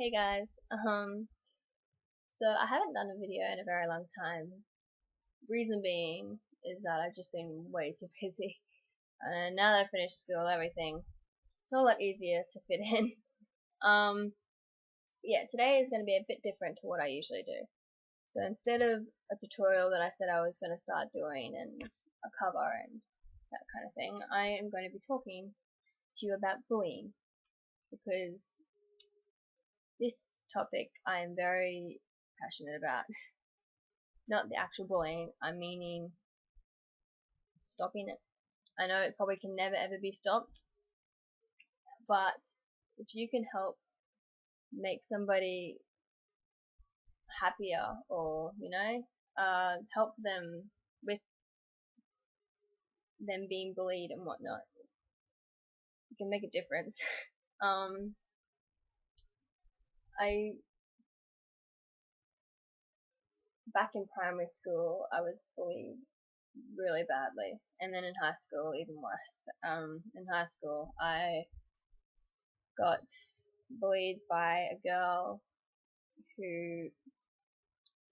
Hey guys, so I haven't done a video in a very long time. Reason being is that I've just been way too busy. And now that I finished school, everything, it's a lot easier to fit in. Um, yeah, today is going to be a bit different to what I usually do. So instead of a tutorial that I said I was going to start doing and a cover and that kind of thing, I am going to be talking to you about bullying because this topic I am very passionate about. Not the actual bullying, I'm meaning stopping it. I know it probably can never ever be stopped, but if you can help make somebody happier or, help them with them being bullied and whatnot, you can make a difference. um, I, back in primary school, I was bullied really badly, and then in high school, even worse. In high school, I got bullied by a girl who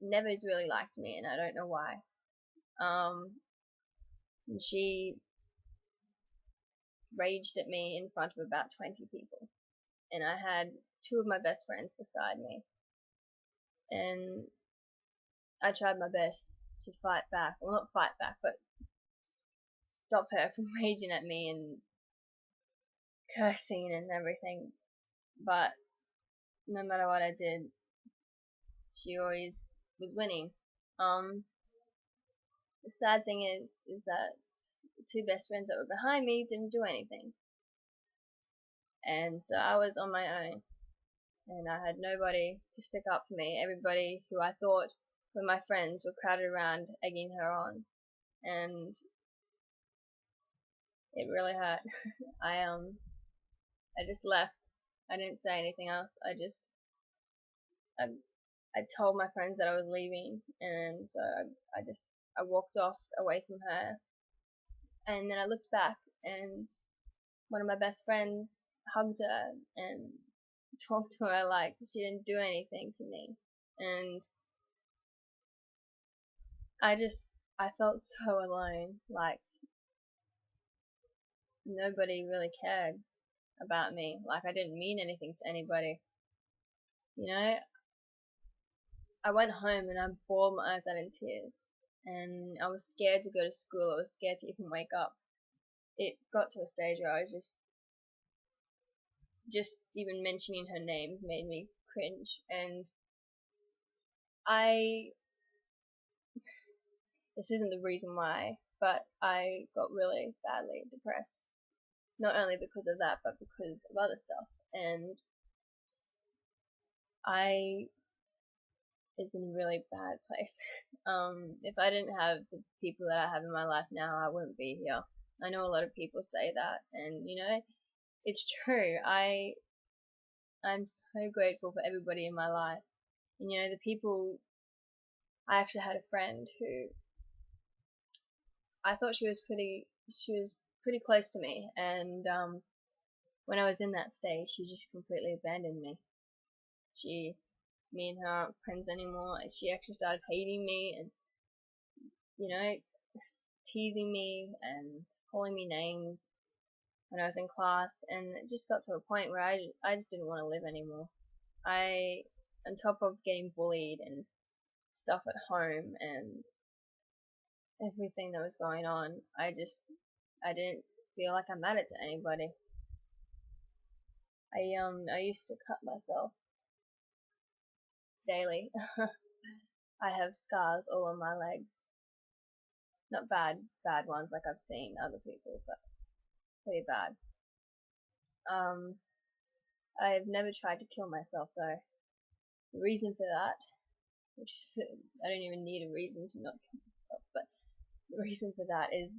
never's really liked me, and I don't know why. And she raged at me in front of about 20 people, and I had two of my best friends beside me, and I tried my best to fight back. Well, not fight back, but stop her from raging at me and cursing and everything. But no matter what I did, she always was winning. Um, the sad thing is that the two best friends that were behind me didn't do anything. And so I was on my own, and I had nobody to stick up for me. Everybody who I thought were my friends were crowded around egging her on, and it really hurt. I just left. I didn't say anything else. I, I told my friends that I was leaving, and so I walked off away from her, and then I looked back, and one of my best friends hugged her and talked to her like she didn't do anything to me, and I felt so alone, like nobody really cared about me, like I didn't mean anything to anybody. You know, I went home and I bawled my eyes out in tears, and I was scared to go to school. I was scared to even wake up. It got to a stage where I was just even mentioning her name made me cringe, and I this isn't the reason why, but I got really badly depressed. Not only because of that, but because of other stuff. And I is in a really bad place. If I didn't have the people that I have in my life now, I wouldn't be here. I know a lot of people say that, and it's true. I'm so grateful for everybody in my life. And the people. I actually had a friend who I thought she was pretty close to me, and when I was in that stage, she just completely abandoned me. Me and her aren't friends anymore. She actually started hating me and you know teasing me and calling me names when I was in class, and it just got to a point where I just didn't want to live anymore. On top of getting bullied and stuff at home and everything that was going on, I didn't feel like I mattered to anybody. I used to cut myself daily. I have scars all on my legs. Not bad ones like I've seen other people, but pretty bad. Um, I've never tried to kill myself though. The reason for that, which is, I don't even need a reason to not kill myself, but the reason for that is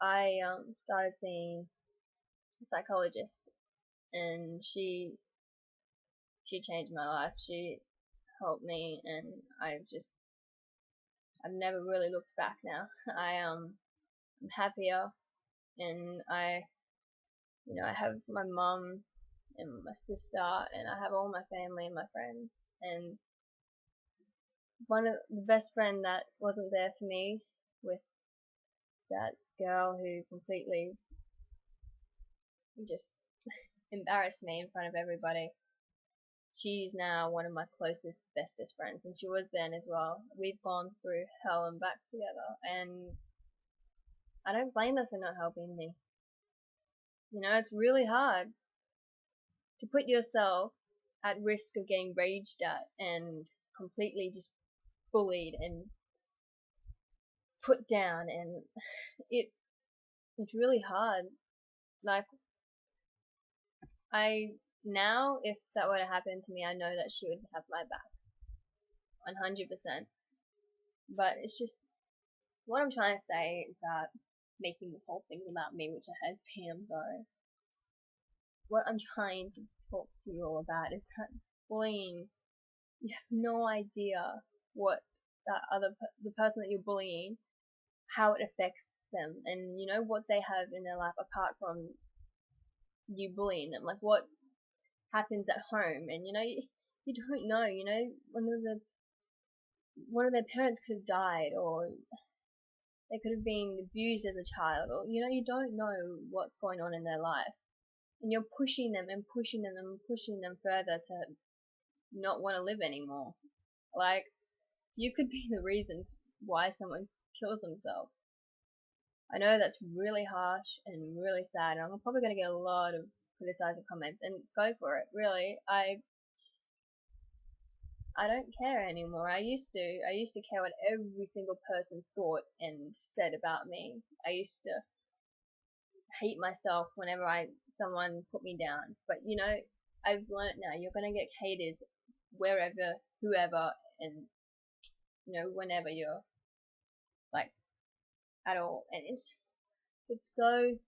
I started seeing a psychologist, and she changed my life. She helped me, and I've never really looked back now. I'm happier, and I have my mum and my sister, and I have all my family and my friends. And one of the best friend that wasn't there for me with that girl who completely just embarrassed me in front of everybody. She's now one of my closest, bestest friends, and she was then as well. We've gone through hell and back together, and I don't blame her for not helping me. You know, it's really hard to put yourself at risk of getting raged at and completely just bullied and put down, and it it's really hard. Like, I now, if that were to happen to me, I know that she would have my back 100%. But it's just what I'm trying to say about making this whole thing about me, which it has been. I'm sorry. What I'm trying to talk to you all about is that bullying, you have no idea what the person that you're bullying, how it affects them, and you know what they have in their life apart from you bullying them. Like what happens at home, and you don't know. You know, one of their parents could have died, or they could have been abused as a child, or you don't know what's going on in their life, and you're pushing them and pushing them and pushing them further to not want to live anymore. Like, you could be the reason why someone kills themselves. I know that's really harsh and really sad, and I'm probably going to get a lot of criticizing comments, and go for it. Really, I don't care anymore. I used to care what every single person thought and said about me. I used to hate myself whenever someone put me down. But I've learned now you're gonna get haters wherever, whoever, and whenever you're like at all. And it's so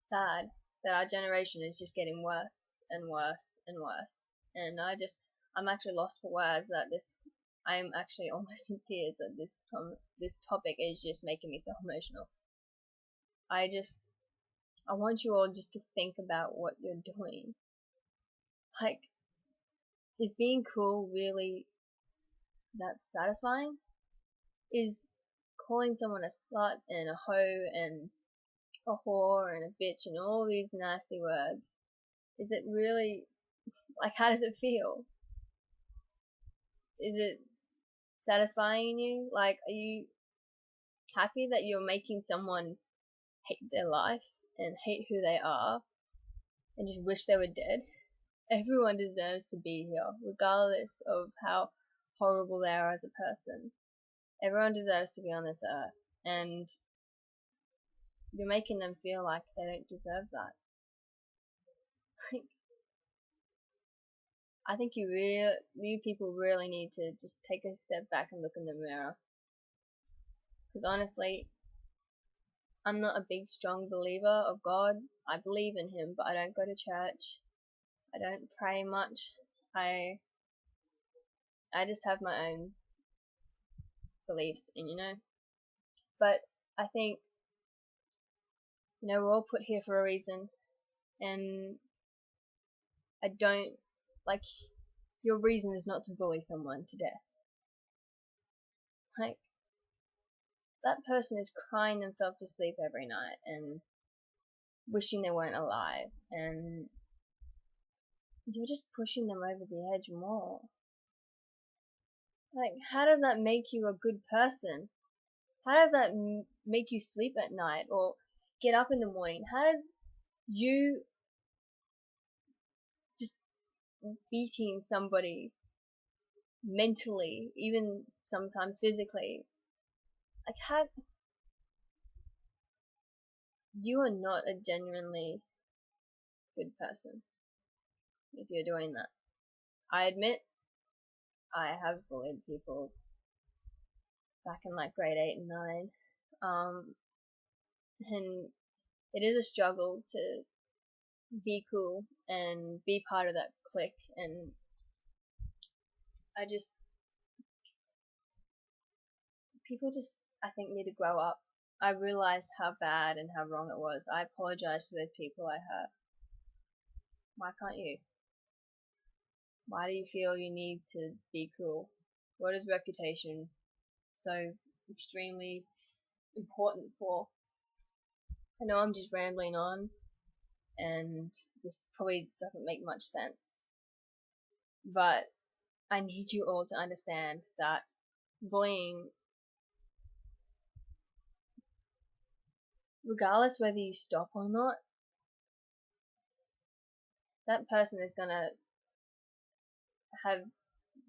sad that our generation is just getting worse and worse and worse. And I'm actually lost for words that I'm actually almost in tears that this topic is just making me so emotional. I want you all just to think about what you're doing. Like, is being cool really that satisfying? Is calling someone a slut and a hoe and a whore and a bitch and all these nasty words, is it really, like, how does it feel? Is it satisfying you? Like, are you happy that you're making someone hate their life and hate who they are and just wish they were dead? Everyone deserves to be here, regardless of how horrible they are as a person. Everyone deserves to be on this earth, and you're making them feel like they don't deserve that. Like, I think you people really need to just take a step back and look in the mirror. Because honestly, I'm not a big, strong believer of God. I believe in Him, but I don't go to church. I don't pray much. I just have my own beliefs, and. But I think we're all put here for a reason, and I don't like your reason is not to bully someone to death. Like, that person is crying themselves to sleep every night and wishing they weren't alive, and you're just pushing them over the edge more. Like, how does that make you a good person? How does that make you sleep at night or get up in the morning? How does you just beating somebody mentally, even sometimes physically, like, how you are not a genuinely good person if you're doing that. I admit I have bullied people back in like grade 8 and 9, and it is a struggle to be cool and be part of that clique, and I just people just, I think, need to grow up. I realized how bad and how wrong it was. I apologize to those people I hurt. Why can't you? Why do you feel you need to be cool? What is reputation so extremely important for? I know I'm just rambling on, and this probably doesn't make much sense, but I need you all to understand that bullying, regardless whether you stop or not, that person is gonna have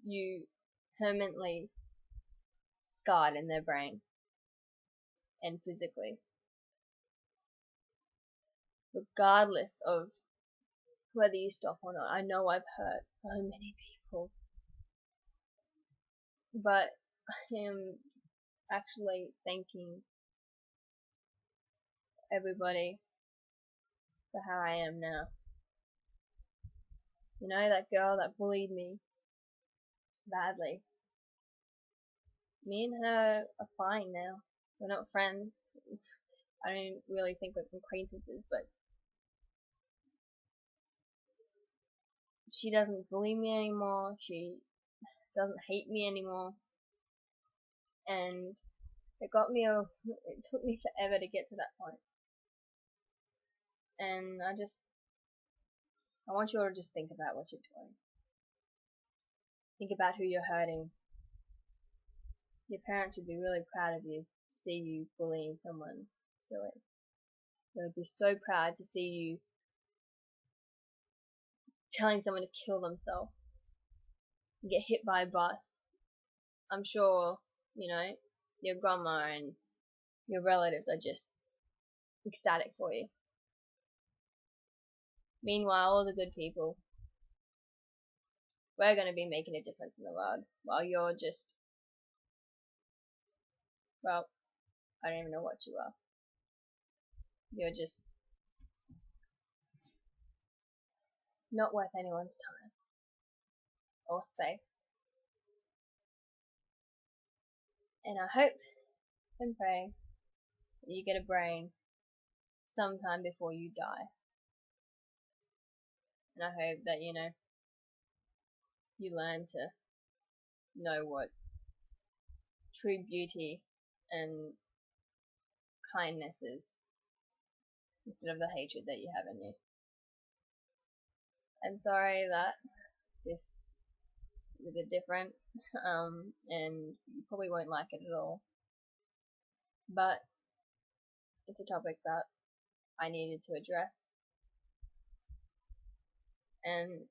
you permanently scarred in their brain and physically, regardless of whether you stop or not. I know I've hurt so many people, but I am actually thanking everybody for how I am now. You know, that girl that bullied me badly. Me and her are fine now. We're not friends. I don't really think we're acquaintances, but she doesn't bully me anymore. She doesn't hate me anymore. And it took me forever to get to that point. And I want you all to just think about what you're doing. Think about who you're hurting. Your parents would be really proud of you to see you bullying someone silly. They would be so proud to see you telling someone to kill themselves and get hit by a bus. I'm sure, your grandma and your relatives are just ecstatic for you. Meanwhile, all the good people, we're going to be making a difference in the world while you're just, well, I don't even know what you are. You're just not worth anyone's time or space. And I hope and pray that you get a brain sometime before you die. And I hope that, you learn to know what true beauty and kindness is, instead of the hatred that you have in you. I'm sorry that this is a bit different, and you probably won't like it at all, but it's a topic that I needed to address, and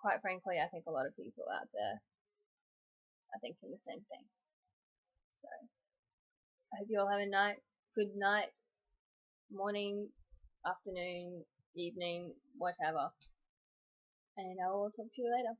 quite frankly, I think a lot of people out there are thinking the same thing. So, I hope you all have a good night, morning, afternoon, evening, whatever, and I will talk to you later.